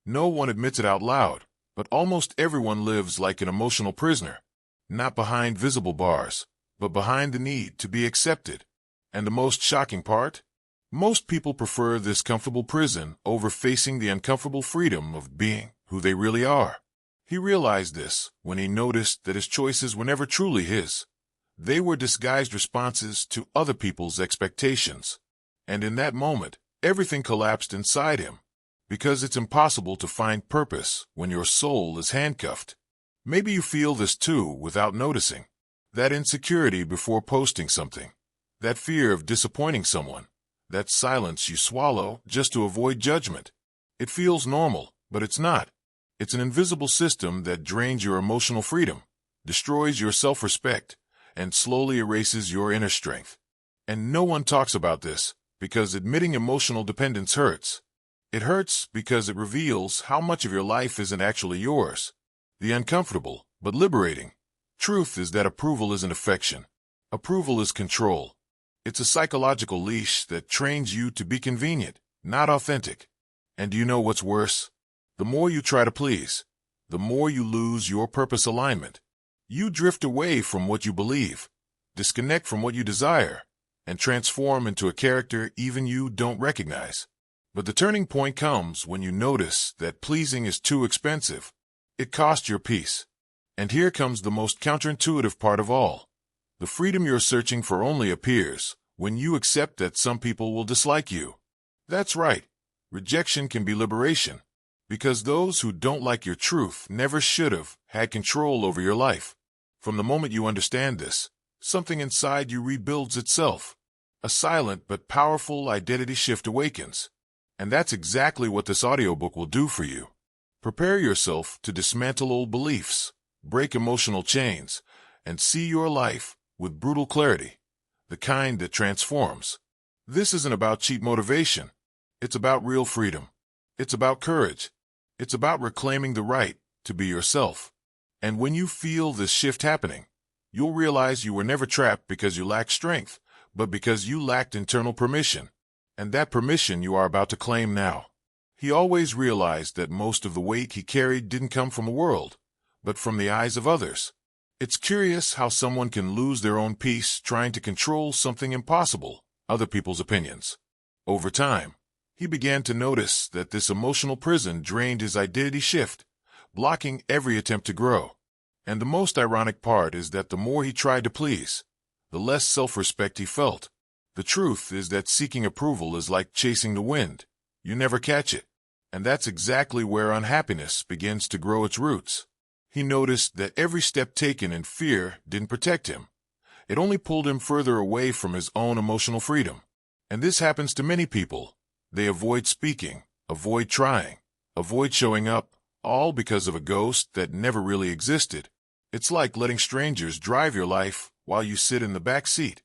No one admits it out loud, but almost everyone lives like an emotional prisoner, not behind visible bars, but behind the need to be accepted. And the most shocking part? Most people prefer this comfortable prison over facing the uncomfortable freedom of being who they really are. He realized this when he noticed that his choices were never truly his. They were disguised responses to other people's expectations. And in that moment, everything collapsed inside him, because it's impossible to find purpose when your soul is handcuffed. Maybe you feel this too without noticing. That insecurity before posting something, that fear of disappointing someone, that silence you swallow just to avoid judgment. It feels normal, but it's not. It's an invisible system that drains your emotional freedom, destroys your self-respect, and slowly erases your inner strength. And no one talks about this, because admitting emotional dependence hurts. It hurts because it reveals how much of your life isn't actually yours. The uncomfortable, but liberating, truth is that approval isn't affection. Approval is control. It's a psychological leash that trains you to be convenient, not authentic. And do you know what's worse? The more you try to please, the more you lose your purpose alignment. You drift away from what you believe, disconnect from what you desire, and transform into a character even you don't recognize. But the turning point comes when you notice that pleasing is too expensive. It costs your peace. And here comes the most counterintuitive part of all. The freedom you're searching for only appears when you accept that some people will dislike you. That's right. Rejection can be liberation, because those who don't like your truth never should have had control over your life. From the moment you understand this, something inside you rebuilds itself. A silent but powerful identity shift awakens. And that's exactly what this audiobook will do for you. Prepare yourself to dismantle old beliefs, break emotional chains, and see your life with brutal clarity, the kind that transforms. This isn't about cheap motivation. It's about real freedom. It's about courage. It's about reclaiming the right to be yourself. And when you feel this shift happening, you'll realize you were never trapped because you lacked strength, but because you lacked internal permission. And that permission you are about to claim now. He always realized that most of the weight he carried didn't come from the world, but from the eyes of others. It's curious how someone can lose their own peace trying to control something impossible, other people's opinions. Over time, he began to notice that this emotional prison drained his identity shift, blocking every attempt to grow. And the most ironic part is that the more he tried to please, the less self-respect he felt. The truth is that seeking approval is like chasing the wind. You never catch it. And that's exactly where unhappiness begins to grow its roots. He noticed that every step taken in fear didn't protect him. It only pulled him further away from his own emotional freedom. And this happens to many people. They avoid speaking, avoid trying, avoid showing up, all because of a ghost that never really existed. It's like letting strangers drive your life while you sit in the back seat,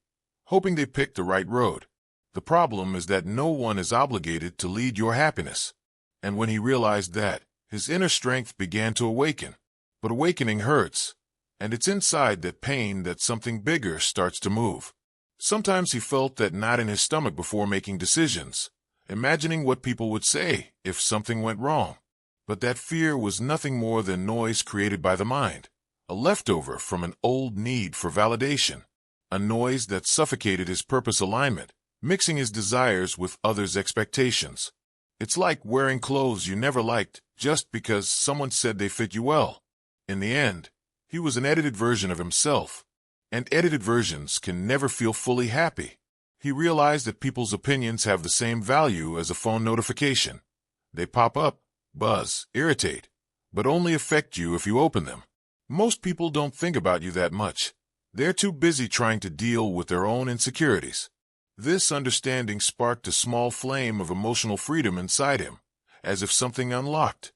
hoping they pick the right road. The problem is that no one is obligated to lead your happiness. And when he realized that, his inner strength began to awaken. But awakening hurts, and it's inside that pain that something bigger starts to move. Sometimes he felt that knot in his stomach before making decisions, imagining what people would say if something went wrong. But that fear was nothing more than noise created by the mind, a leftover from an old need for validation, a noise that suffocated his purpose alignment, mixing his desires with others' expectations. It's like wearing clothes you never liked just because someone said they fit you well. In the end, he was an edited version of himself, and edited versions can never feel fully happy. He realized that people's opinions have the same value as a phone notification. They pop up, buzz, irritate, but only affect you if you open them. Most people don't think about you that much. They're too busy trying to deal with their own insecurities. This understanding sparked a small flame of emotional freedom inside him, as if something unlocked.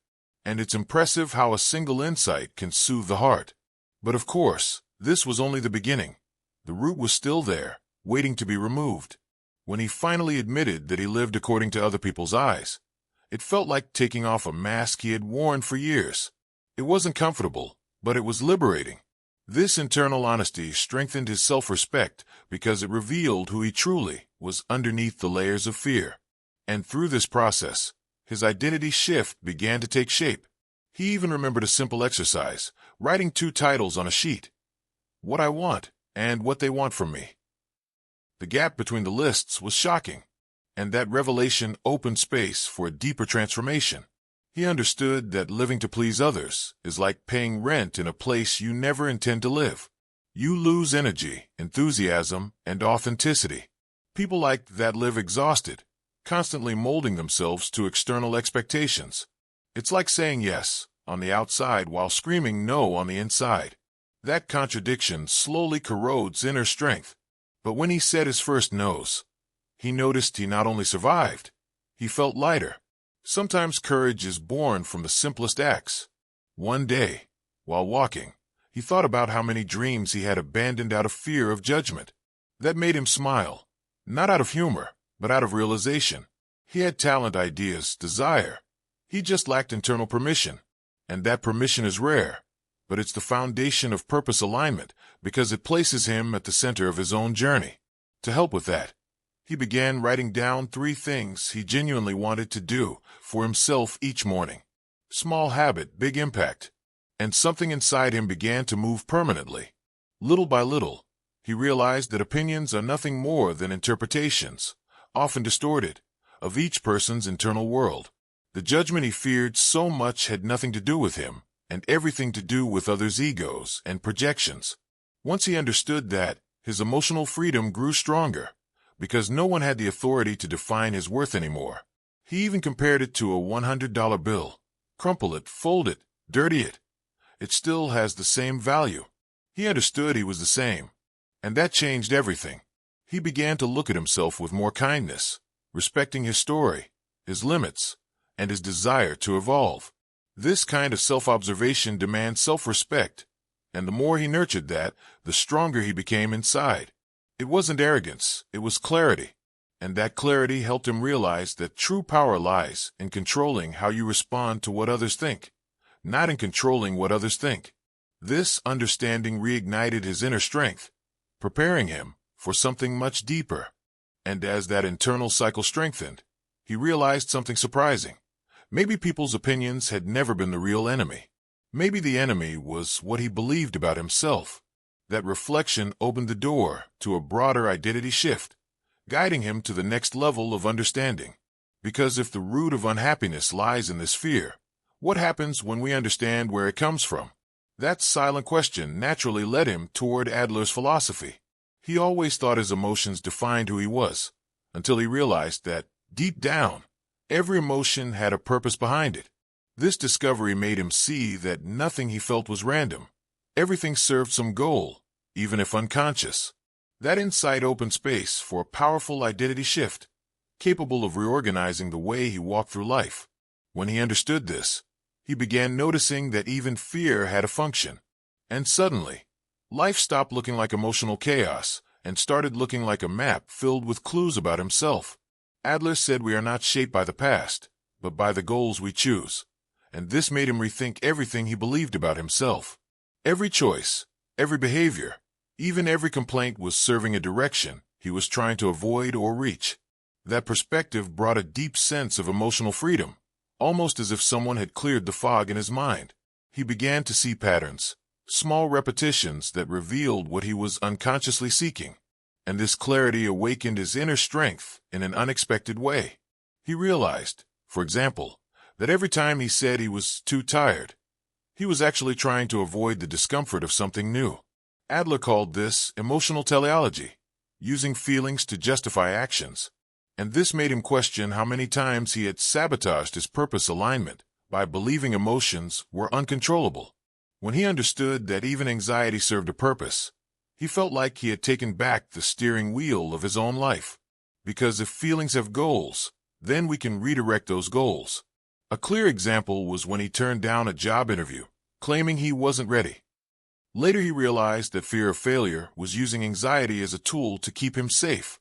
And it's impressive how a single insight can soothe the heart. But of course, this was only the beginning. The root was still there, waiting to be removed. When he finally admitted that he lived according to other people's eyes, it felt like taking off a mask he had worn for years. It wasn't comfortable, but it was liberating. This internal honesty strengthened his self-respect because it revealed who he truly was underneath the layers of fear. And through this process, His identity shift began to take shape. He even remembered a simple exercise, writing 2 titles on a sheet: "What I want" and "What they want from me." The gap between the lists was shocking, and that revelation opened space for a deeper transformation. He understood that living to please others is like paying rent in a place you never intend to live. You lose energy, enthusiasm, and authenticity. People like that live exhausted, constantly molding themselves to external expectations. It's like saying yes on the outside while screaming no on the inside. That contradiction slowly corrodes inner strength. But when he said his first no's, he noticed he not only survived, he felt lighter. Sometimes courage is born from the simplest acts. One day, while walking, he thought about how many dreams he had abandoned out of fear of judgment. That made him smile, not out of humor, but out of realization. He had talent, ideas, desire. He just lacked internal permission. And that permission is rare, but it's the foundation of purpose alignment because it places him at the center of his own journey. To help with that, he began writing down 3 things he genuinely wanted to do for himself each morning. Small habit, big impact. And something inside him began to move permanently. Little by little, he realized that opinions are nothing more than interpretations, often distorted, of each person's internal world. The judgment he feared so much had nothing to do with him, and everything to do with others' egos and projections. Once he understood that, his emotional freedom grew stronger, because no one had the authority to define his worth anymore. He even compared it to a $100 bill. Crumple it, fold it, dirty it. It still has the same value. He understood he was the same, and that changed everything. He began to look at himself with more kindness, respecting his story, his limits, and his desire to evolve. This kind of self-observation demands self-respect, and the more he nurtured that, the stronger he became inside. It wasn't arrogance, it was clarity, and that clarity helped him realize that true power lies in controlling how you respond to what others think, not in controlling what others think. This understanding reignited his inner strength, preparing him for something much deeper. And as that internal cycle strengthened, he realized something surprising. Maybe people's opinions had never been the real enemy. Maybe the enemy was what he believed about himself. That reflection opened the door to a broader identity shift, guiding him to the next level of understanding. Because if the root of unhappiness lies in this fear, what happens when we understand where it comes from? That silent question naturally led him toward Adler's philosophy. He always thought his emotions defined who he was, until he realized that, deep down, every emotion had a purpose behind it. This discovery made him see that nothing he felt was random. Everything served some goal, even if unconscious. That insight opened space for a powerful identity shift, capable of reorganizing the way he walked through life. When he understood this, he began noticing that even fear had a function. And suddenly, life stopped looking like emotional chaos and started looking like a map filled with clues about himself. Adler said we are not shaped by the past, but by the goals we choose. And this made him rethink everything he believed about himself. Every choice, every behavior, even every complaint was serving a direction he was trying to avoid or reach. That perspective brought a deep sense of emotional freedom, almost as if someone had cleared the fog in his mind. He began to see patterns, small repetitions that revealed what he was unconsciously seeking. And this clarity awakened his inner strength in an unexpected way. He realized, for example, that every time he said he was too tired, he was actually trying to avoid the discomfort of something new. Adler called this emotional teleology, using feelings to justify actions. And this made him question how many times he had sabotaged his purpose alignment by believing emotions were uncontrollable. When he understood that even anxiety served a purpose, he felt like he had taken back the steering wheel of his own life. Because if feelings have goals, then we can redirect those goals. A clear example was when he turned down a job interview, claiming he wasn't ready. Later he realized that fear of failure was using anxiety as a tool to keep him safe,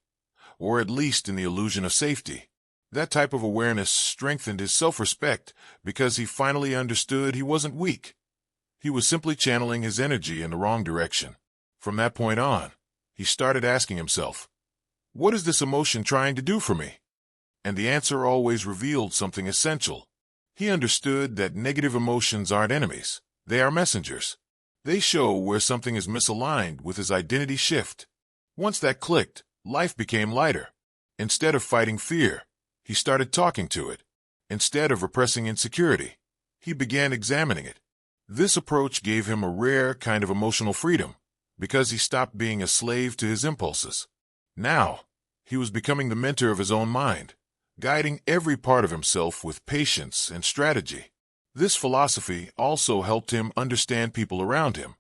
or at least in the illusion of safety. That type of awareness strengthened his self-respect because he finally understood he wasn't weak. He was simply channeling his energy in the wrong direction. From that point on, he started asking himself, what is this emotion trying to do for me? and the answer always revealed something essential. He understood that negative emotions aren't enemies, they are messengers. They show where something is misaligned with his identity shift. Once that clicked, life became lighter. Instead of fighting fear, he started talking to it. Instead of repressing insecurity, he began examining it. This approach gave him a rare kind of emotional freedom, because he stopped being a slave to his impulses. Now, he was becoming the mentor of his own mind, guiding every part of himself with patience and strategy. This philosophy also helped him understand people around him.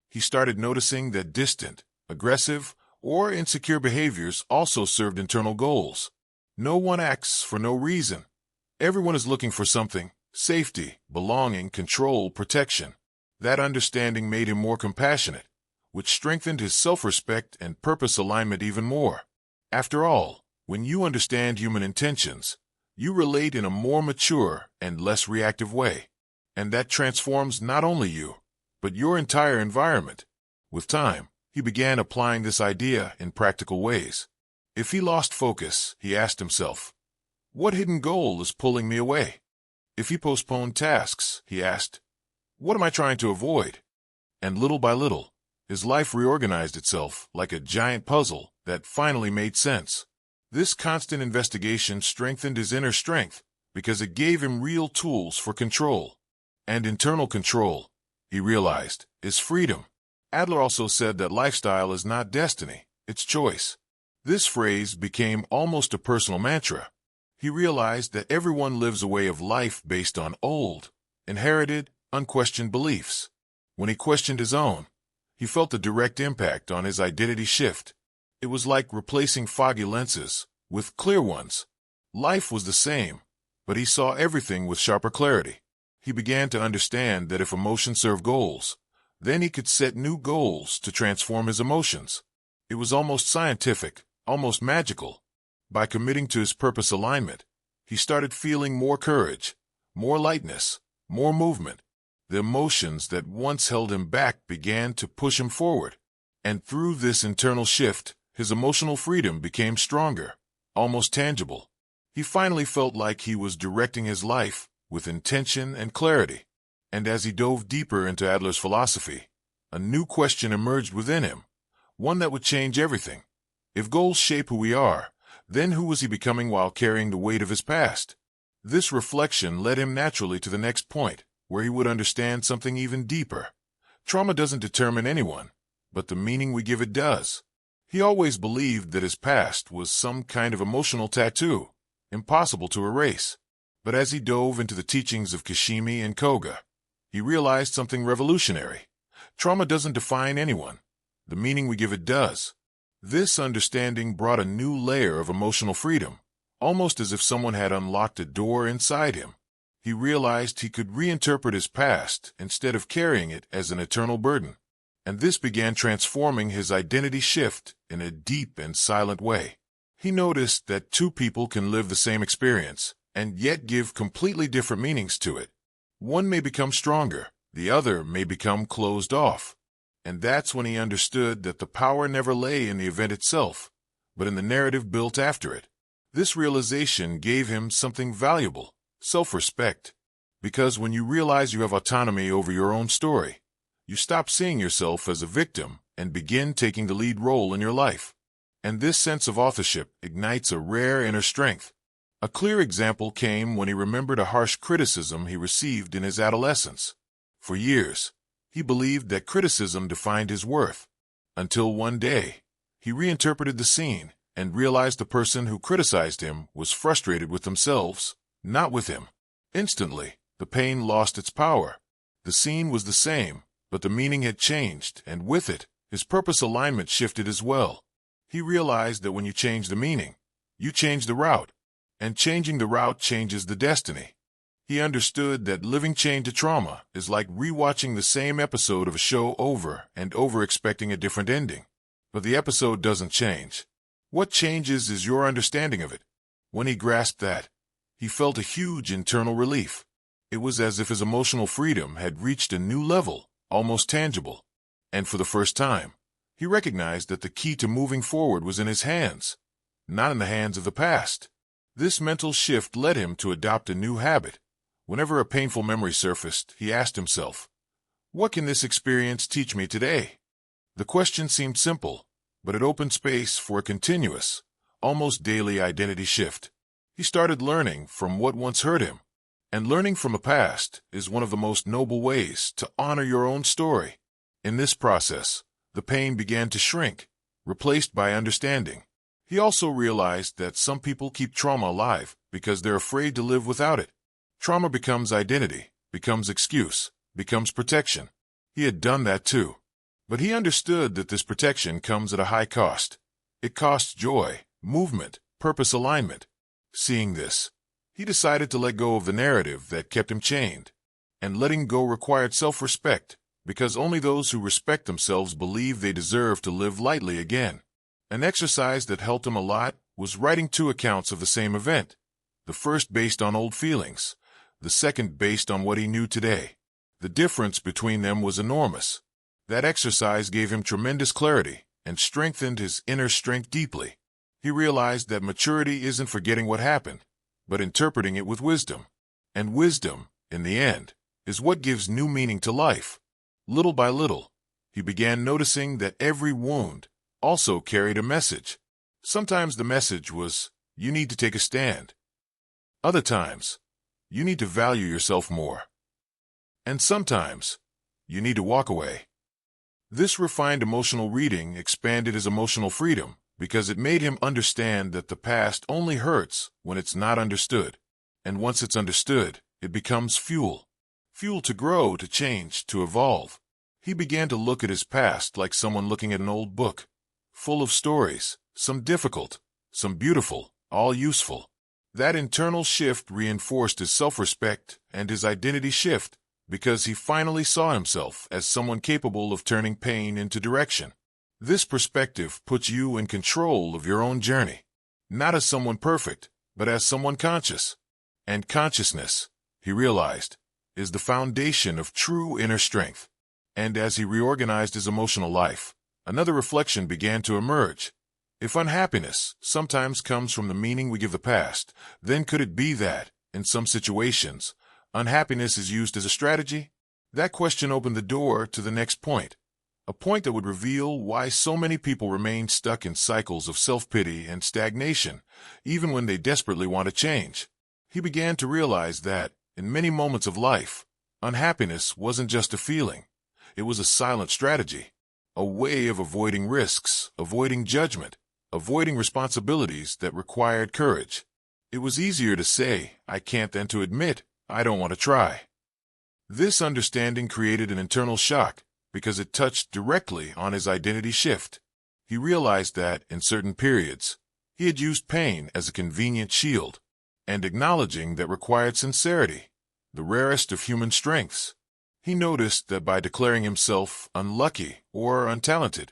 He started noticing that distant, aggressive, or insecure behaviors also served internal goals. No one acts for no reason. Everyone is looking for something: safety, belonging, control, protection. That understanding made him more compassionate, which strengthened his self-respect and purpose alignment even more. After all, when you understand human intentions, you relate in a more mature and less reactive way. And that transforms not only you, but your entire environment. With time, he began applying this idea in practical ways. If he lost focus, he asked himself, what hidden goal is pulling me away? If he postponed tasks, he asked, what am I trying to avoid? And little by little, his life reorganized itself like a giant puzzle that finally made sense. This constant investigation strengthened his inner strength because it gave him real tools for control. And internal control, he realized, is freedom. Adler also said that lifestyle is not destiny, it's choice. This phrase became almost a personal mantra. He realized that everyone lives a way of life based on old, inherited, unquestioned beliefs. When he questioned his own, he felt a direct impact on his identity shift. It was like replacing foggy lenses with clear ones. Life was the same, but he saw everything with sharper clarity. He began to understand that if emotions serve goals, then he could set new goals to transform his emotions. It was almost scientific, almost magical. By committing to his purpose alignment, he started feeling more courage, more lightness, more movement. The emotions that once held him back began to push him forward. And through this internal shift, his emotional freedom became stronger, almost tangible. He finally felt like he was directing his life with intention and clarity. And as he dove deeper into Adler's philosophy, a new question emerged within him, one that would change everything. If goals shape who we are, then who was he becoming while carrying the weight of his past? This reflection led him naturally to the next point, where he would understand something even deeper. Trauma doesn't determine anyone, but the meaning we give it does. He always believed that his past was some kind of emotional tattoo, impossible to erase. But as he dove into the teachings of Kashimi and Koga, he realized something revolutionary. Trauma doesn't define anyone. The meaning we give it does. This understanding brought a new layer of emotional freedom, almost as if someone had unlocked a door inside him. He realized he could reinterpret his past instead of carrying it as an eternal burden. And this began transforming his identity shift in a deep and silent way. He noticed that two people can live the same experience and yet give completely different meanings to it. One may become stronger, the other may become closed off. And that's when he understood that the power never lay in the event itself, but in the narrative built after it. This realization gave him something valuable: self-respect. Because when you realize you have autonomy over your own story, you stop seeing yourself as a victim and begin taking the lead role in your life. And this sense of authorship ignites a rare inner strength. A clear example came when he remembered a harsh criticism he received in his adolescence. For years, he believed that criticism defined his worth, until one day, he reinterpreted the scene and realized the person who criticized him was frustrated with themselves, not with him. Instantly, the pain lost its power. The scene was the same, but the meaning had changed, and with it, his purpose alignment shifted as well. He realized that when you change the meaning, you change the route, and changing the route changes the destiny. He understood that living chained to trauma is like rewatching the same episode of a show over and over expecting a different ending. But the episode doesn't change. What changes is your understanding of it. When he grasped that, he felt a huge internal relief. It was as if his emotional freedom had reached a new level, almost tangible. And for the first time, he recognized that the key to moving forward was in his hands, not in the hands of the past. This mental shift led him to adopt a new habit. Whenever a painful memory surfaced, he asked himself, "What can this experience teach me today?" The question seemed simple, but it opened space for a continuous, almost daily identity shift. He started learning from what once hurt him, and learning from a past is one of the most noble ways to honor your own story. In this process, the pain began to shrink, replaced by understanding. He also realized that some people keep trauma alive because they're afraid to live without it. Trauma becomes identity, becomes excuse, becomes protection. He had done that too. But he understood that this protection comes at a high cost. It costs joy, movement, purpose alignment. Seeing this, he decided to let go of the narrative that kept him chained. And letting go required self-respect, because only those who respect themselves believe they deserve to live lightly again. An exercise that helped him a lot was writing 2 accounts of the same event. The first based on old feelings, the second based on what he knew today. The difference between them was enormous. That exercise gave him tremendous clarity and strengthened his inner strength deeply. He realized that maturity isn't forgetting what happened, but interpreting it with wisdom. And wisdom, in the end, is what gives new meaning to life. Little by little, he began noticing that every wound also carried a message. Sometimes the message was, "You need to take a stand." Other times, "You need to value yourself more." And sometimes, "You need to walk away." This refined emotional reading expanded his emotional freedom because it made him understand that the past only hurts when it's not understood. And once it's understood, it becomes fuel. Fuel to grow, to change, to evolve. He began to look at his past like someone looking at an old book, full of stories, some difficult, some beautiful, all useful. That internal shift reinforced his self-respect and his identity shift because he finally saw himself as someone capable of turning pain into direction. This perspective puts you in control of your own journey, not as someone perfect, but as someone conscious. And consciousness, he realized, is the foundation of true inner strength. And as he reorganized his emotional life, another reflection began to emerge. If unhappiness sometimes comes from the meaning we give the past, then could it be that, in some situations, unhappiness is used as a strategy? That question opened the door to the next point, a point that would reveal why so many people remain stuck in cycles of self-pity and stagnation, even when they desperately want to change. He began to realize that, in many moments of life, unhappiness wasn't just a feeling. It was a silent strategy, a way of avoiding risks, avoiding judgment, avoiding responsibilities that required courage. It was easier to say, "I can't," than to admit, "I don't want to try." This understanding created an internal shock because it touched directly on his identity shift. He realized that, in certain periods, he had used pain as a convenient shield, and acknowledging that required sincerity, the rarest of human strengths. He noticed that by declaring himself unlucky or untalented,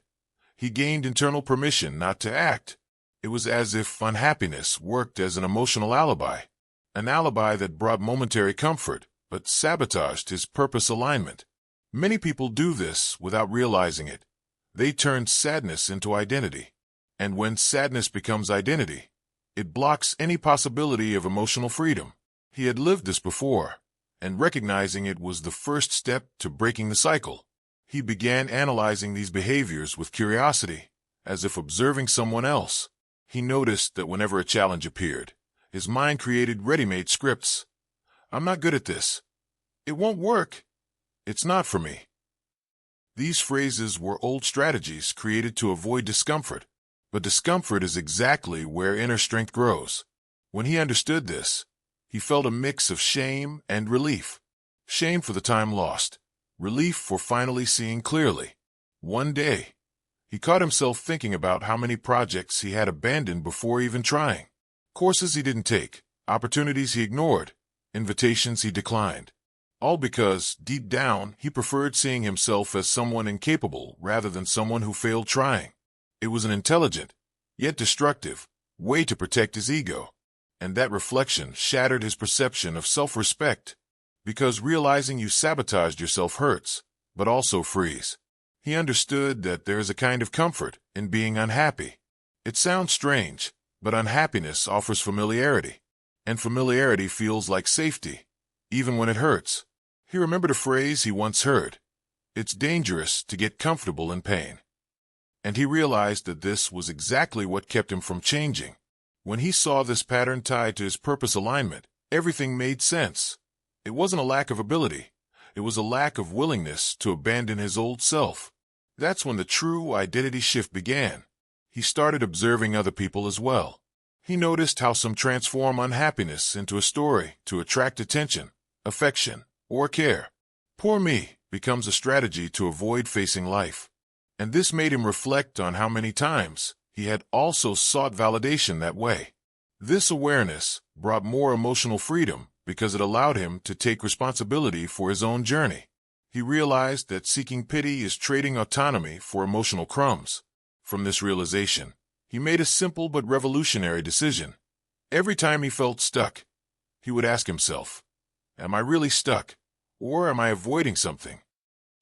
he gained internal permission not to act. It was as if unhappiness worked as an emotional alibi, an alibi that brought momentary comfort but sabotaged his purpose alignment. Many people do this without realizing it. They turn sadness into identity. And when sadness becomes identity, it blocks any possibility of emotional freedom. He had lived this before, and recognizing it was the first step to breaking the cycle. He began analyzing these behaviors with curiosity, as if observing someone else. He noticed that whenever a challenge appeared, his mind created ready-made scripts. "I'm not good at this. It won't work. It's not for me." These phrases were old strategies created to avoid discomfort, but discomfort is exactly where inner strength grows. When he understood this, he felt a mix of shame and relief. Shame for the time lost, relief for finally seeing clearly. One day, he caught himself thinking about how many projects he had abandoned before even trying. Courses he didn't take, opportunities he ignored, invitations he declined. All because, deep down, he preferred seeing himself as someone incapable rather than someone who failed trying. It was an intelligent, yet destructive, way to protect his ego. And that reflection shattered his perception of self-respect, because realizing you sabotaged yourself hurts, but also frees. He understood that there is a kind of comfort in being unhappy. It sounds strange, But unhappiness offers familiarity, and familiarity feels like safety, even when it hurts. He remembered a phrase he once heard: "It's dangerous to get comfortable in pain." And he realized that this was exactly what kept him from changing. When he saw this pattern tied to his purpose alignment, everything made sense. It wasn't a lack of ability. It was a lack of willingness to abandon his old self. That's when the true identity shift began. He started observing other people as well. He noticed how some transform unhappiness into a story to attract attention, affection, or care. "Poor me" becomes a strategy to avoid facing life. And this made him reflect on how many times he had also sought validation that way. This awareness brought more emotional freedom because it allowed him to take responsibility for his own journey. He realized that seeking pity is trading autonomy for emotional crumbs. From this realization, he made a simple but revolutionary decision. Every time he felt stuck, he would ask himself, "Am I really stuck, or am I avoiding something?"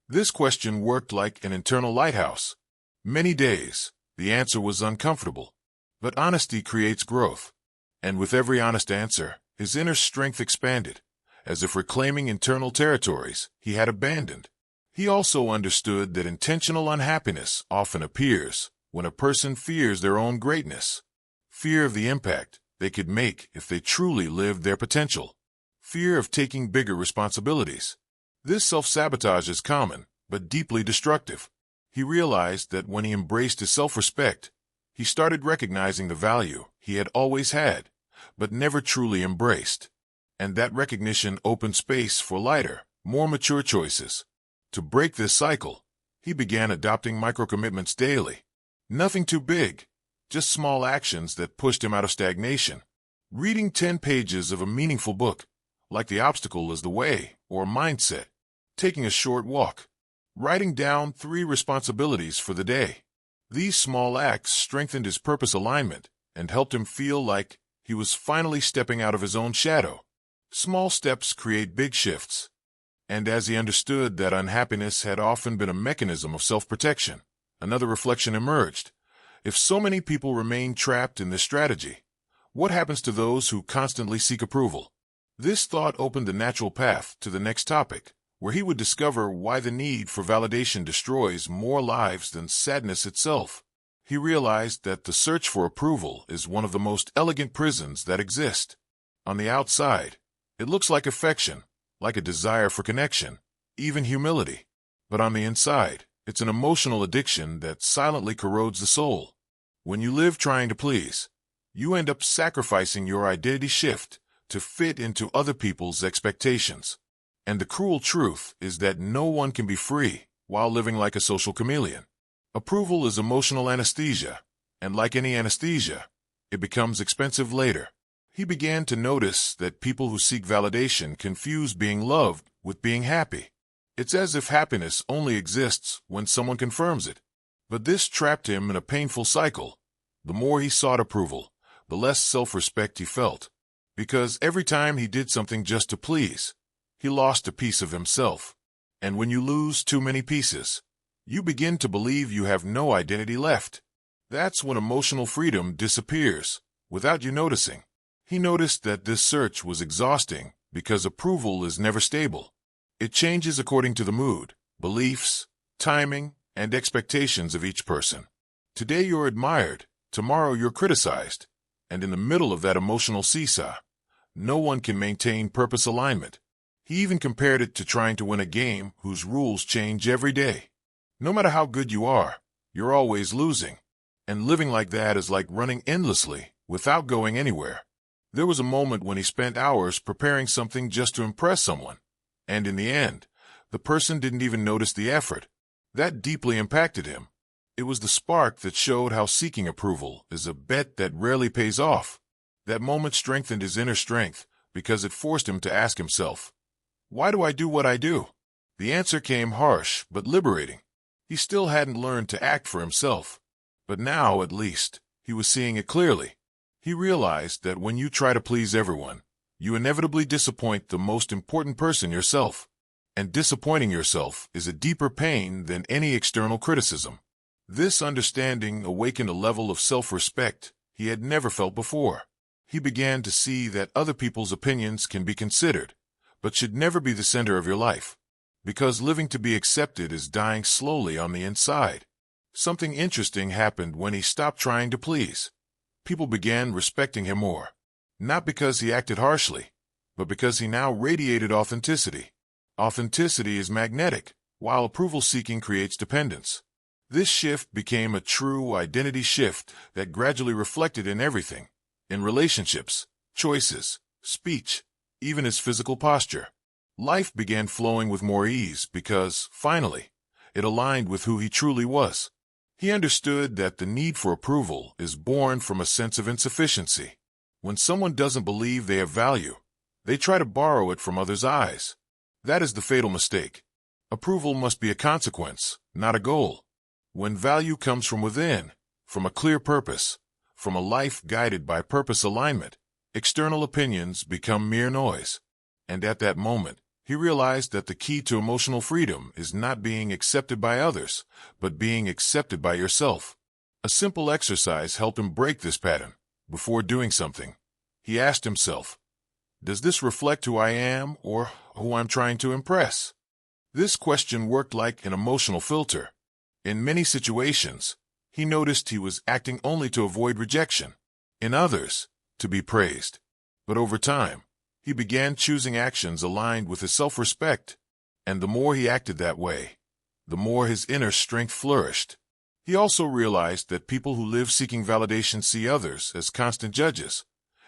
This question worked like an internal lighthouse. Many days, the answer was uncomfortable. But honesty creates growth. And with every honest answer, his inner strength expanded, as if reclaiming internal territories he had abandoned. He also understood that intentional unhappiness often appears when a person fears their own greatness. Fear of the impact they could make if they truly lived their potential. Fear of taking bigger responsibilities. This self-sabotage is common, but deeply destructive. He realized that when he embraced his self-respect, he started recognizing the value he had always had, but never truly embraced. And that recognition opened space for lighter, more mature choices. To break this cycle, he began adopting micro-commitments daily. Nothing too big, just small actions that pushed him out of stagnation. Reading 10 pages of a meaningful book, like The Obstacle is the Way, or Mindset. Taking a short walk. Writing down 3 responsibilities for the day. These small acts strengthened his purpose alignment and helped him feel like he was finally stepping out of his own shadow. Small steps create big shifts. And as he understood that unhappiness had often been a mechanism of self-protection, another reflection emerged. If so many people remain trapped in this strategy, what happens to those who constantly seek approval? This thought opened the natural path to the next topic, where he would discover why the need for validation destroys more lives than sadness itself. He realized that the search for approval is one of the most elegant prisons that exist. On the outside, it looks like affection, like a desire for connection, even humility. But on the inside, it's an emotional addiction that silently corrodes the soul. When you live trying to please, you end up sacrificing your identity shift to fit into other people's expectations. And the cruel truth is that no one can be free while living like a social chameleon. Approval is emotional anesthesia, and like any anesthesia, it becomes expensive later. He began to notice that people who seek validation confuse being loved with being happy. It's as if happiness only exists when someone confirms it. But this trapped him in a painful cycle. The more he sought approval, the less self-respect he felt. Because every time he did something just to please, he lost a piece of himself. And when you lose too many pieces, you begin to believe you have no identity left. That's when emotional freedom disappears, without you noticing. He noticed that this search was exhausting because approval is never stable. It changes according to the mood, beliefs, timing, and expectations of each person. Today you're admired, tomorrow you're criticized. And in the middle of that emotional seesaw, no one can maintain purpose alignment. He even compared it to trying to win a game whose rules change every day. No matter how good you are, you're always losing. And living like that is like running endlessly without going anywhere. There was a moment when he spent hours preparing something just to impress someone. And in the end, the person didn't even notice the effort. That deeply impacted him. It was the spark that showed how seeking approval is a bet that rarely pays off. That moment strengthened his inner strength because it forced him to ask himself, why do I do what I do? The answer came harsh but liberating. He still hadn't learned to act for himself. But now, at least, he was seeing it clearly. He realized that when you try to please everyone, you inevitably disappoint the most important person, yourself. And disappointing yourself is a deeper pain than any external criticism. This understanding awakened a level of self-respect he had never felt before. He began to see that other people's opinions can be considered, but should never be the center of your life, because living to be accepted is dying slowly on the inside. Something interesting happened when he stopped trying to please. People began respecting him more, not because he acted harshly, but because he now radiated authenticity. Authenticity is magnetic, while approval-seeking creates dependence. This shift became a true identity shift that gradually reflected in everything, in relationships, choices, speech, even his physical posture. Life began flowing with more ease because, finally, it aligned with who he truly was. He understood that the need for approval is born from a sense of insufficiency. When someone doesn't believe they have value, they try to borrow it from others' eyes. That is the fatal mistake. Approval must be a consequence, not a goal. When value comes from within, from a clear purpose, from a life guided by purpose alignment, external opinions become mere noise. And at that moment, he realized that the key to emotional freedom is not being accepted by others, but being accepted by yourself. A simple exercise helped him break this pattern. Before doing something, he asked himself, does this reflect who I am or who I'm trying to impress? This question worked like an emotional filter. In many situations, he noticed he was acting only to avoid rejection. In others, to be praised. But over time, he began choosing actions aligned with his self-respect, and the more he acted that way, the more his inner strength flourished. He also realized that people who live seeking validation see others as constant judges,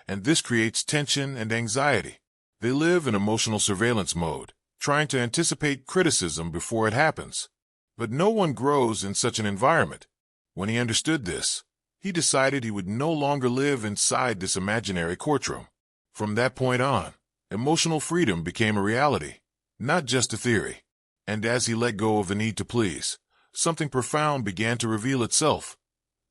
and this creates tension and anxiety. They live in emotional surveillance mode, trying to anticipate criticism before it happens. But no one grows in such an environment. When he understood this, he decided he would no longer live inside this imaginary courtroom. From that point on, emotional freedom became a reality, not just a theory. And as he let go of the need to please, something profound began to reveal itself.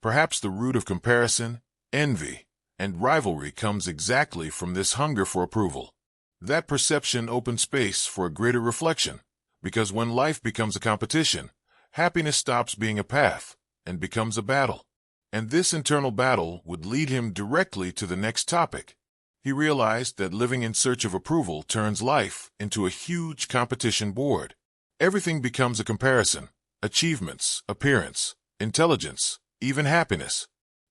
Perhaps the root of comparison, envy, and rivalry comes exactly from this hunger for approval. That perception opened space for a greater reflection, because when life becomes a competition, happiness stops being a path and becomes a battle. And this internal battle would lead him directly to the next topic. He realized that living in search of approval turns life into a huge competition board. Everything becomes a comparison: achievements, appearance, intelligence, even happiness.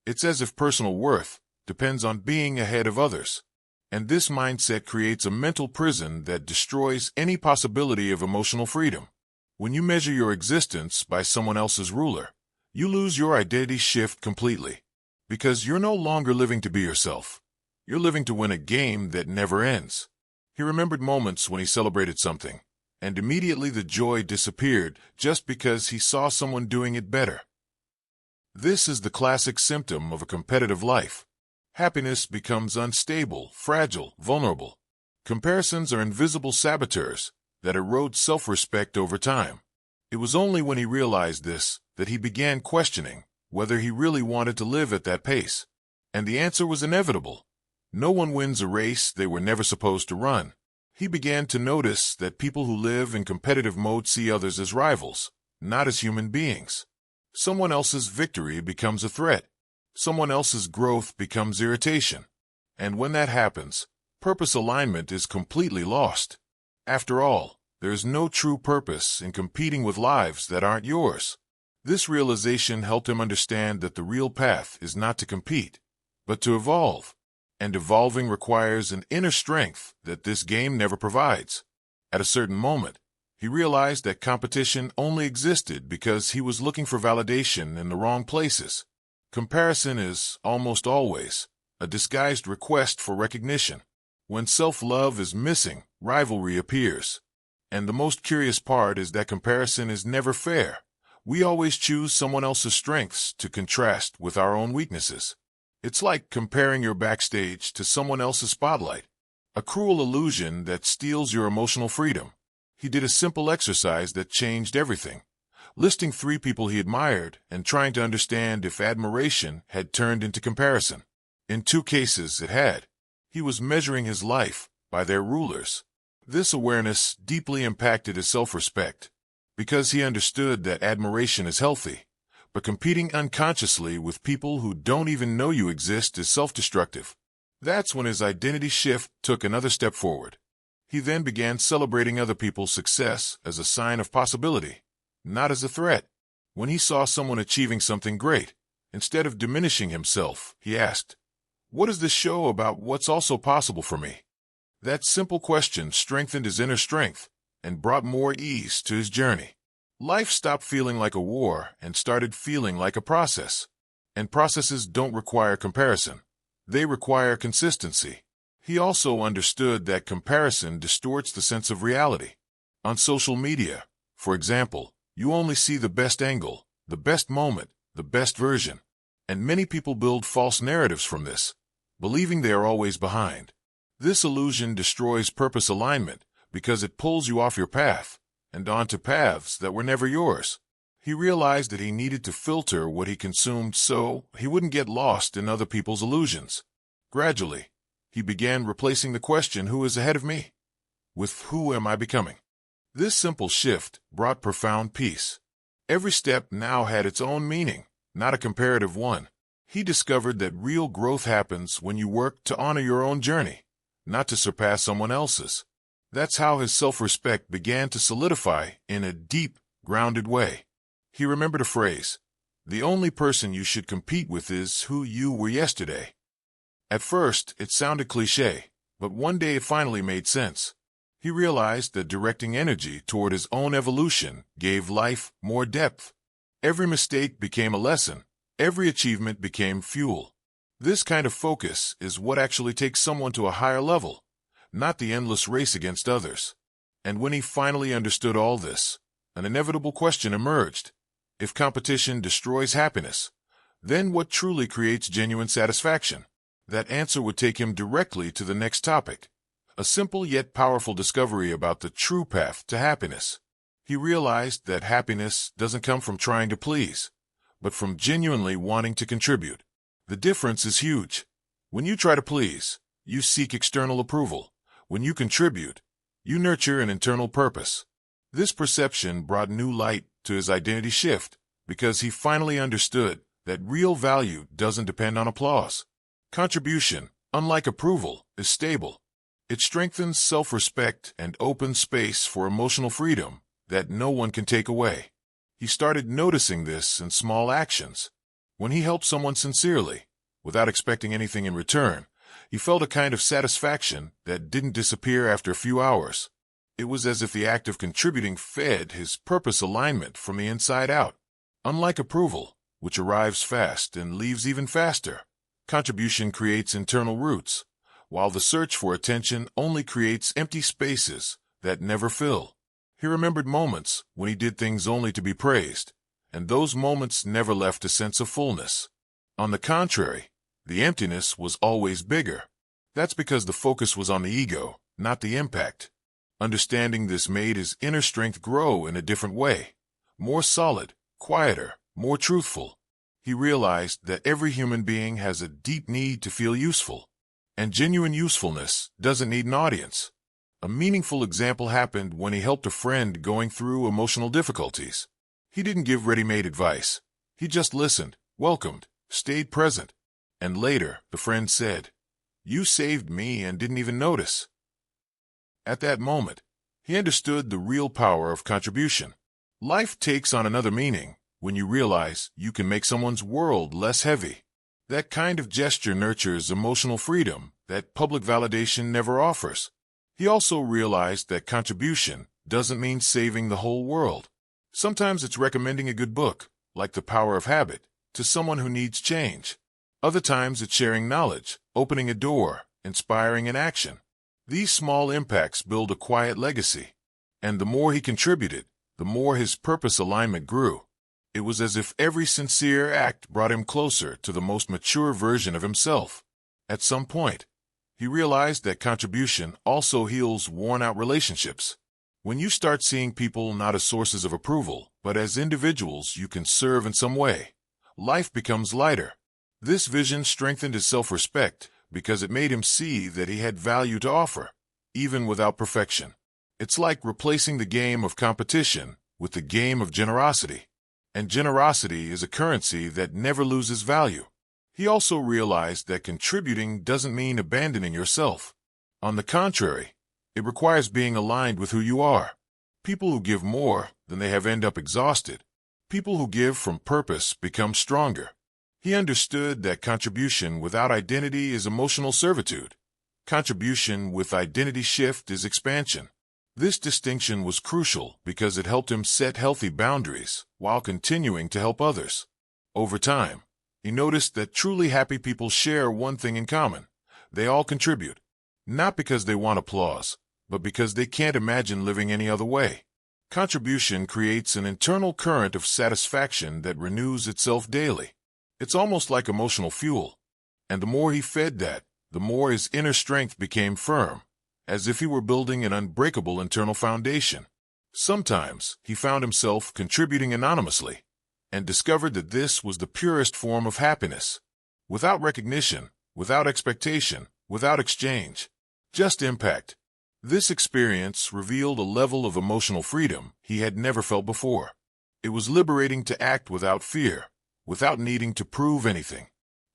It's as if personal worth depends on being ahead of others. And this mindset creates a mental prison that destroys any possibility of emotional freedom. When you measure your existence by someone else's ruler, you lose your identity shift completely. Because you're no longer living to be yourself. You're living to win a game that never ends. He remembered moments when he celebrated something, and immediately the joy disappeared just because he saw someone doing it better. This is the classic symptom of a competitive life. Happiness becomes unstable, fragile, vulnerable. Comparisons are invisible saboteurs that erode self-respect over time. It was only when he realized this that he began questioning whether he really wanted to live at that pace. And the answer was inevitable. No one wins a race they were never supposed to run. He began to notice that people who live in competitive mode see others as rivals, not as human beings. Someone else's victory becomes a threat. Someone else's growth becomes irritation. And when that happens, purpose alignment is completely lost. After all, there is no true purpose in competing with lives that aren't yours. This realization helped him understand that the real path is not to compete, but to evolve. And evolving requires an inner strength that this game never provides. At a certain moment, he realized that competition only existed because he was looking for validation in the wrong places. Comparison is, almost always, a disguised request for recognition. When self-love is missing, rivalry appears. And the most curious part is that comparison is never fair. We always choose someone else's strengths to contrast with our own weaknesses. It's like comparing your backstage to someone else's spotlight, a cruel illusion that steals your emotional freedom. He did a simple exercise that changed everything, listing 3 people he admired and trying to understand if admiration had turned into comparison. In 2 cases, it had. He was measuring his life by their rulers. This awareness deeply impacted his self-respect, because he understood that admiration is healthy, But competing unconsciously with people who don't even know you exist is self-destructive. That's when his identity shift took another step forward. He then began celebrating other people's success as a sign of possibility, not as a threat. When he saw someone achieving something great, instead of diminishing himself, he asked, "What does this show about what's also possible for me?" That simple question strengthened his inner strength and brought more ease to his journey. Life stopped feeling like a war and started feeling like a process. And processes don't require comparison. They require consistency. He also understood that comparison distorts the sense of reality. On social media, for example, you only see the best angle, the best moment, the best version. And many people build false narratives from this, believing they are always behind. This illusion destroys purpose alignment because it pulls you off your path and onto paths that were never yours. He realized that he needed to filter what he consumed so he wouldn't get lost in other people's illusions. Gradually, he began replacing the question, "Who is ahead of me?" with "Who am I becoming?" This simple shift brought profound peace. Every step now had its own meaning, not a comparative one. He discovered that real growth happens when you work to honor your own journey, not to surpass someone else's. That's how his self-respect began to solidify in a deep, grounded way. He remembered a phrase, "The only person you should compete with is who you were yesterday." At first, it sounded cliché, but one day it finally made sense. He realized that directing energy toward his own evolution gave life more depth. Every mistake became a lesson. Every achievement became fuel. This kind of focus is what actually takes someone to a higher level, not the endless race against others. And when he finally understood all this, an inevitable question emerged. If competition destroys happiness, then what truly creates genuine satisfaction? That answer would take him directly to the next topic, a simple yet powerful discovery about the true path to happiness. He realized that happiness doesn't come from trying to please, but from genuinely wanting to contribute. The difference is huge. When you try to please, you seek external approval. When you contribute, you nurture an internal purpose. This perception brought new light to his identity shift because he finally understood that real value doesn't depend on applause. Contribution, unlike approval, is stable. It strengthens self-respect and opens space for emotional freedom that no one can take away. He started noticing this in small actions. When he helped someone sincerely, without expecting anything in return, he felt a kind of satisfaction that didn't disappear after a few hours. It was as if the act of contributing fed his purpose alignment from the inside out. Unlike approval, which arrives fast and leaves even faster, contribution creates internal roots, while the search for attention only creates empty spaces that never fill. He remembered moments when he did things only to be praised, and those moments never left a sense of fullness. On the contrary, the emptiness was always bigger. That's because the focus was on the ego, not the impact. Understanding this made his inner strength grow in a different way, more solid, quieter, more truthful. He realized that every human being has a deep need to feel useful, and genuine usefulness doesn't need an audience. A meaningful example happened when he helped a friend going through emotional difficulties. He didn't give ready-made advice. He just listened, welcomed, stayed present. And later, the friend said, "You saved me and didn't even notice." At that moment, he understood the real power of contribution. Life takes on another meaning when you realize you can make someone's world less heavy. That kind of gesture nurtures emotional freedom that public validation never offers. He also realized that contribution doesn't mean saving the whole world. Sometimes it's recommending a good book, like The Power of Habit, to someone who needs change. Other times it's sharing knowledge, opening a door, inspiring an action. These small impacts build a quiet legacy. And the more he contributed, the more his purpose alignment grew. It was as if every sincere act brought him closer to the most mature version of himself. At some point, he realized that contribution also heals worn-out relationships. When you start seeing people not as sources of approval, but as individuals you can serve in some way, life becomes lighter. This vision strengthened his self-respect because it made him see that he had value to offer, even without perfection. It's like replacing the game of competition with the game of generosity. And generosity is a currency that never loses value. He also realized that contributing doesn't mean abandoning yourself. On the contrary, it requires being aligned with who you are. People who give more than they have end up exhausted. People who give from purpose become stronger. He understood that contribution without identity is emotional servitude. Contribution with identity shift is expansion. This distinction was crucial because it helped him set healthy boundaries while continuing to help others. Over time, he noticed that truly happy people share one thing in common. They all contribute, not because they want applause, but because they can't imagine living any other way. Contribution creates an internal current of satisfaction that renews itself daily. It's almost like emotional fuel, and the more he fed that, the more his inner strength became firm, as if he were building an unbreakable internal foundation. Sometimes he found himself contributing anonymously, and discovered that this was the purest form of happiness. Without recognition, without expectation, without exchange, just impact. This experience revealed a level of emotional freedom he had never felt before. It was liberating to act without fear, without needing to prove anything.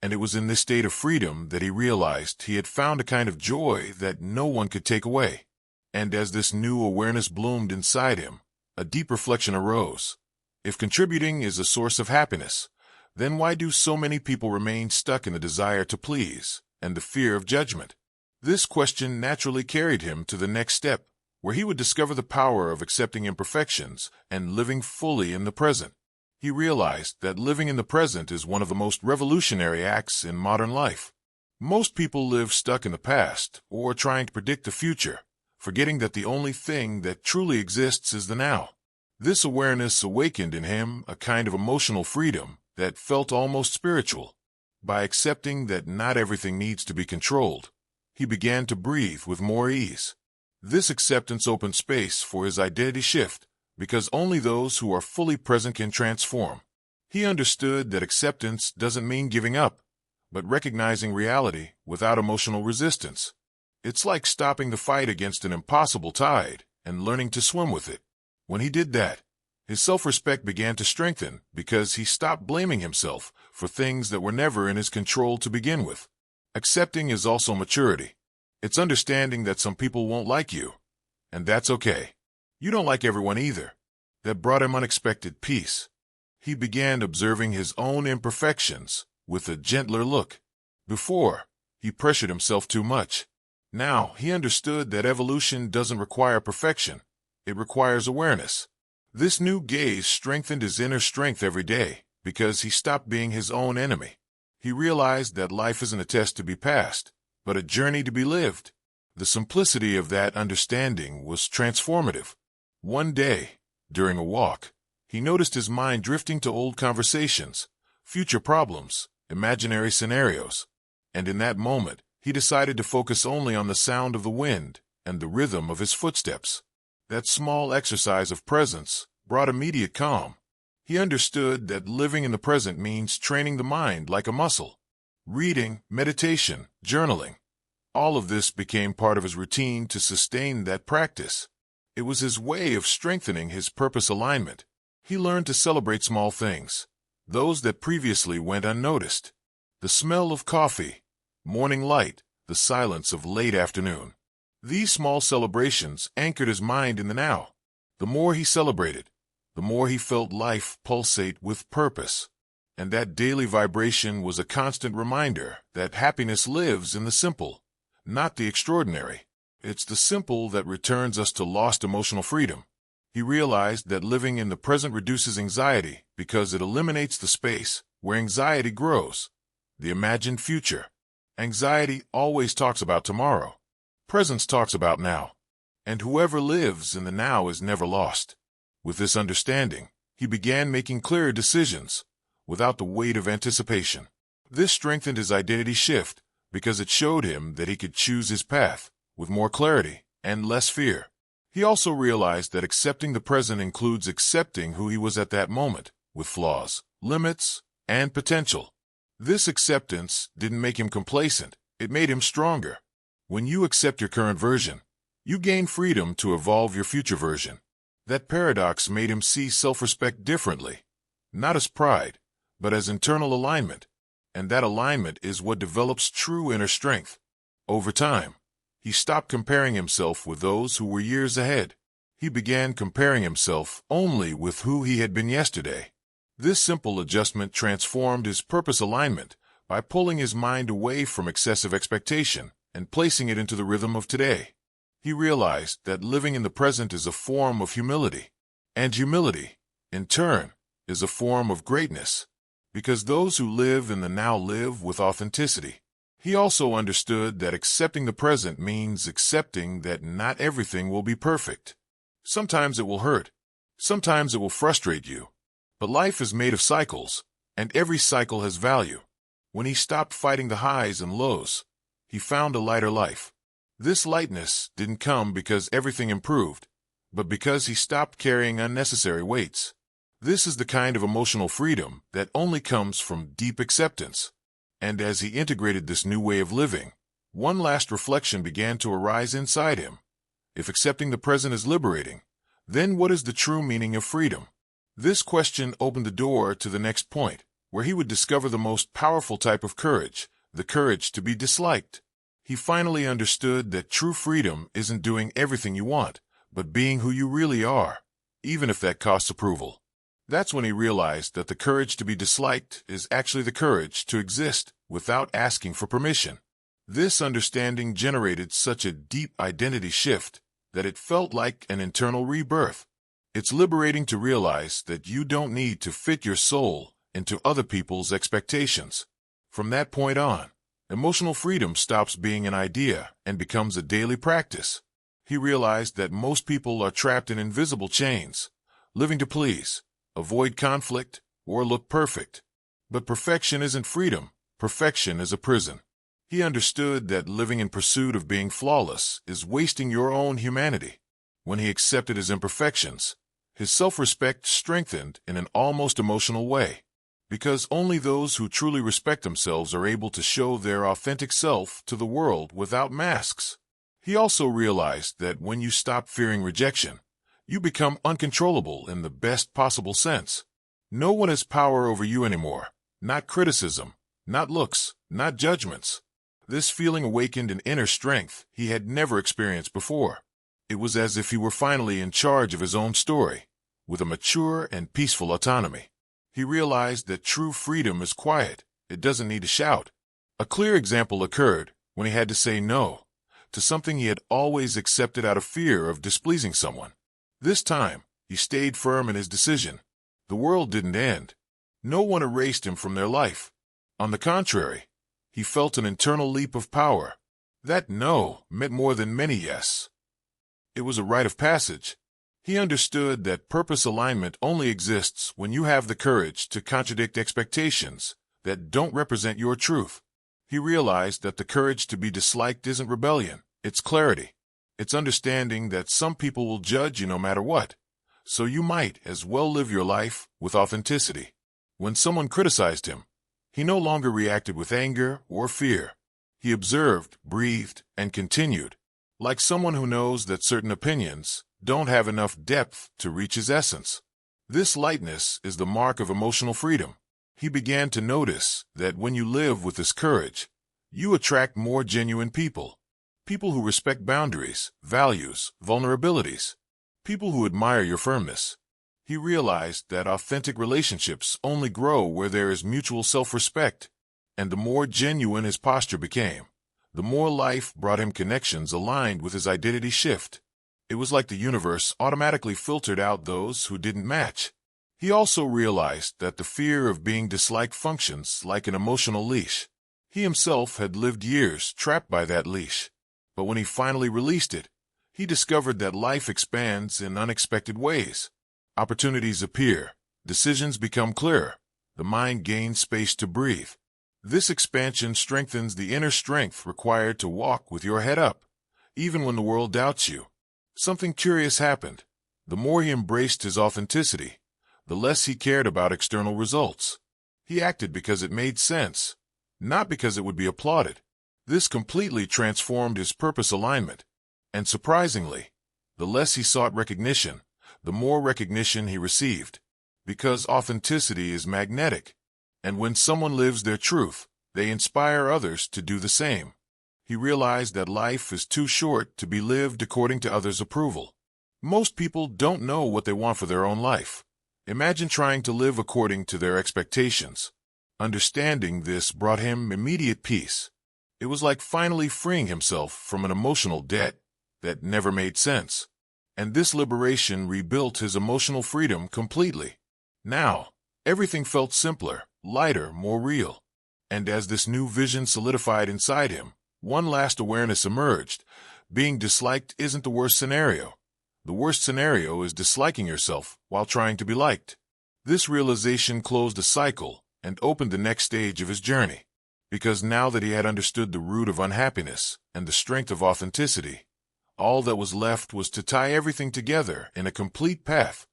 And it was in this state of freedom that he realized he had found a kind of joy that no one could take away. And as this new awareness bloomed inside him, a deep reflection arose. If contributing is a source of happiness, then why do so many people remain stuck in the desire to please and the fear of judgment? This question naturally carried him to the next step, where he would discover the power of accepting imperfections and living fully in the present. He realized that living in the present is one of the most revolutionary acts in modern life. Most people live stuck in the past or trying to predict the future, forgetting that the only thing that truly exists is the now. This awareness awakened in him a kind of emotional freedom that felt almost spiritual. By accepting that not everything needs to be controlled, he began to breathe with more ease. This acceptance opened space for his identity shift, because only those who are fully present can transform. He understood that acceptance doesn't mean giving up, but recognizing reality without emotional resistance. It's like stopping the fight against an impossible tide and learning to swim with it. When he did that, his self-respect began to strengthen because he stopped blaming himself for things that were never in his control to begin with. Accepting is also maturity. It's understanding that some people won't like you, and that's okay. You don't like everyone either. That brought him unexpected peace. He began observing his own imperfections with a gentler look. Before, he pressured himself too much. Now, he understood that evolution doesn't require perfection. It requires awareness. This new gaze strengthened his inner strength every day because he stopped being his own enemy. He realized that life isn't a test to be passed, but a journey to be lived. The simplicity of that understanding was transformative. One day, during a walk, he noticed his mind drifting to old conversations, future problems, imaginary scenarios. And in that moment, he decided to focus only on the sound of the wind and the rhythm of his footsteps. That small exercise of presence brought immediate calm. He understood that living in the present means training the mind like a muscle. Reading, meditation, journaling. All of this became part of his routine to sustain that practice. It was his way of strengthening his purpose alignment. He learned to celebrate small things, those that previously went unnoticed. The smell of coffee, morning light, the silence of late afternoon. These small celebrations anchored his mind in the now. The more he celebrated, the more he felt life pulsate with purpose. And that daily vibration was a constant reminder that happiness lives in the simple, not the extraordinary. It's the simple that returns us to lost emotional freedom. He realized that living in the present reduces anxiety because it eliminates the space where anxiety grows, the imagined future. Anxiety always talks about tomorrow. Presence talks about now. And whoever lives in the now is never lost. With this understanding, he began making clearer decisions without the weight of anticipation. This strengthened his identity shift because it showed him that he could choose his path with more clarity and less fear. He also realized that accepting the present includes accepting who he was at that moment, with flaws, limits, and potential. This acceptance didn't make him complacent, it made him stronger. When you accept your current version, you gain freedom to evolve your future version. That paradox made him see self-respect differently. not as pride, but as internal alignment, and that alignment is what develops true inner strength. Over time, he stopped comparing himself with those who were years ahead. He began comparing himself only with who he had been yesterday. This simple adjustment transformed his purpose alignment by pulling his mind away from excessive expectation and placing it into the rhythm of today. He realized that living in the present is a form of humility, and humility, in turn, is a form of greatness, because those who live in the now live with authenticity. He also understood that accepting the present means accepting that not everything will be perfect. Sometimes it will hurt. Sometimes it will frustrate you. But life is made of cycles, and every cycle has value. When he stopped fighting the highs and lows, he found a lighter life. This lightness didn't come because everything improved, but because he stopped carrying unnecessary weights. This is the kind of emotional freedom that only comes from deep acceptance. And as he integrated this new way of living, one last reflection began to arise inside him. If accepting the present is liberating, then what is the true meaning of freedom? This question opened the door to the next point, where he would discover the most powerful type of courage, the courage to be disliked. He finally understood that true freedom isn't doing everything you want, but being who you really are, even if that costs approval. That's when he realized that the courage to be disliked is actually the courage to exist without asking for permission. This understanding generated such a deep identity shift that it felt like an internal rebirth. It's liberating to realize that you don't need to fit your soul into other people's expectations. From that point on, emotional freedom stops being an idea and becomes a daily practice. He realized that most people are trapped in invisible chains, living to please, avoid conflict, or look perfect. But perfection isn't freedom. Perfection is a prison. He understood that living in pursuit of being flawless is wasting your own humanity. When he accepted his imperfections, his self-respect strengthened in an almost emotional way, because only those who truly respect themselves are able to show their authentic self to the world without masks. He also realized that when you stop fearing rejection, you become uncontrollable in the best possible sense. No one has power over you anymore, not criticism, not looks, not judgments. This feeling awakened an inner strength he had never experienced before. It was as if he were finally in charge of his own story, with a mature and peaceful autonomy. He realized that true freedom is quiet. It doesn't need to shout. A clear example occurred when he had to say no to something he had always accepted out of fear of displeasing someone. This time, he stayed firm in his decision. The world didn't end. No one erased him from their life. On the contrary, he felt an internal leap of power. That no meant more than many yes. It was a rite of passage. He understood that purpose alignment only exists when you have the courage to contradict expectations that don't represent your truth. He realized that the courage to be disliked isn't rebellion, it's clarity. It's understanding that some people will judge you no matter what, so you might as well live your life with authenticity. When someone criticized him, he no longer reacted with anger or fear. He observed, breathed, and continued, like someone who knows that certain opinions don't have enough depth to reach his essence. This lightness is the mark of emotional freedom. He began to notice that when you live with this courage, you attract more genuine people. People who respect boundaries, values, vulnerabilities. People who admire your firmness. He realized that authentic relationships only grow where there is mutual self-respect, and the more genuine his posture became, the more life brought him connections aligned with his identity shift. It was like the universe automatically filtered out those who didn't match. He also realized that the fear of being disliked functions like an emotional leash. He himself had lived years trapped by that leash. But when he finally released it, he discovered that life expands in unexpected ways. Opportunities appear, decisions become clearer, the mind gains space to breathe. This expansion strengthens the inner strength required to walk with your head up, even when the world doubts you. Something curious happened. The more he embraced his authenticity, the less he cared about external results. He acted because it made sense, not because it would be applauded. This completely transformed his purpose alignment, and surprisingly, the less he sought recognition, the more recognition he received. Because authenticity is magnetic, and when someone lives their truth, they inspire others to do the same. He realized that life is too short to be lived according to others' approval. Most people don't know what they want for their own life. Imagine trying to live according to their expectations. Understanding this brought him immediate peace. It was like finally freeing himself from an emotional debt that never made sense. And this liberation rebuilt his emotional freedom completely. Now, everything felt simpler, lighter, more real. And as this new vision solidified inside him, one last awareness emerged. Being disliked isn't the worst scenario. The worst scenario is disliking yourself while trying to be liked. This realization closed a cycle and opened the next stage of his journey. Because now that he had understood the root of unhappiness and the strength of authenticity, all that was left was to tie everything together in a complete path,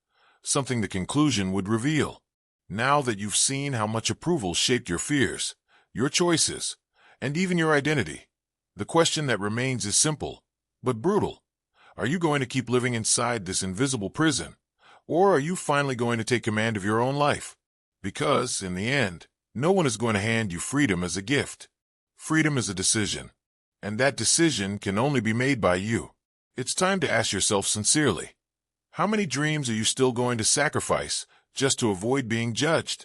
something the conclusion would reveal. Now that you've seen how much approval shaped your fears, your choices, and even your identity, the question that remains is simple, but brutal. Are you going to keep living inside this invisible prison, or are you finally going to take command of your own life? Because, in the end, no one is going to hand you freedom as a gift. Freedom is a decision, and that decision can only be made by you. It's time to ask yourself sincerely, how many dreams are you still going to sacrifice just to avoid being judged?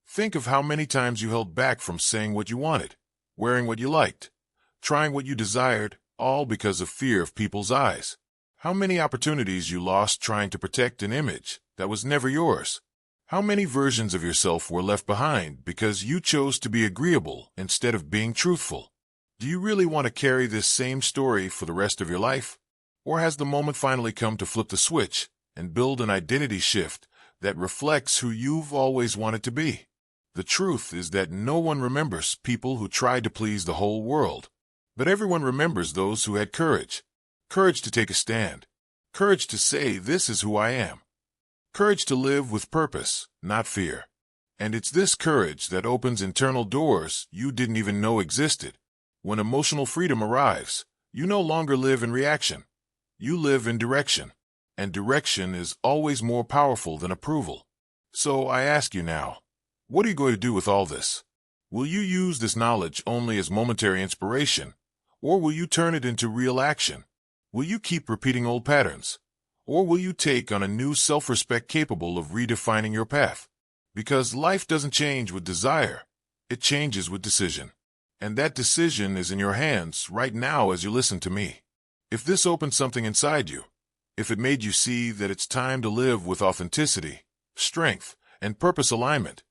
Think of how many times you held back from saying what you wanted, wearing what you liked, trying what you desired, all because of fear of people's eyes. How many opportunities you lost trying to protect an image that was never yours? How many versions of yourself were left behind because you chose to be agreeable instead of being truthful? Do you really want to carry this same story for the rest of your life? Or has the moment finally come to flip the switch and build an identity shift that reflects who you've always wanted to be? The truth is that no one remembers people who tried to please the whole world, but everyone remembers those who had courage. Courage to take a stand. Courage to say, "This is who I am." Courage to live with purpose, not fear. And it's this courage that opens internal doors you didn't even know existed. When emotional freedom arrives, you no longer live in reaction. You live in direction. And direction is always more powerful than approval. So I ask you now, what are you going to do with all this? Will you use this knowledge only as momentary inspiration, or will you turn it into real action? Will you keep repeating old patterns, or will you take on a new self-respect capable of redefining your path? Because life doesn't change with desire, it changes with decision. And that decision is in your hands right now as you listen to me. If this opened something inside you, if it made you see that it's time to live with authenticity, strength, and purpose alignment,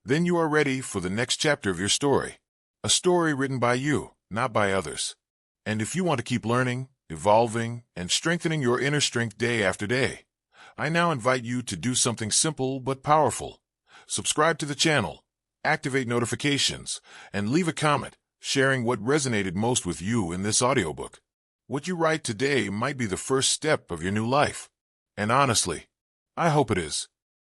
then you are ready for the next chapter of your story. A story written by you, not by others. And if you want to keep learning, evolving, and strengthening your inner strength day after day, I now invite you to do something simple but powerful. Subscribe to the channel, activate notifications, and leave a comment sharing what resonated most with you in this audiobook. What you write today might be the first step of your new life. And honestly, I hope it is.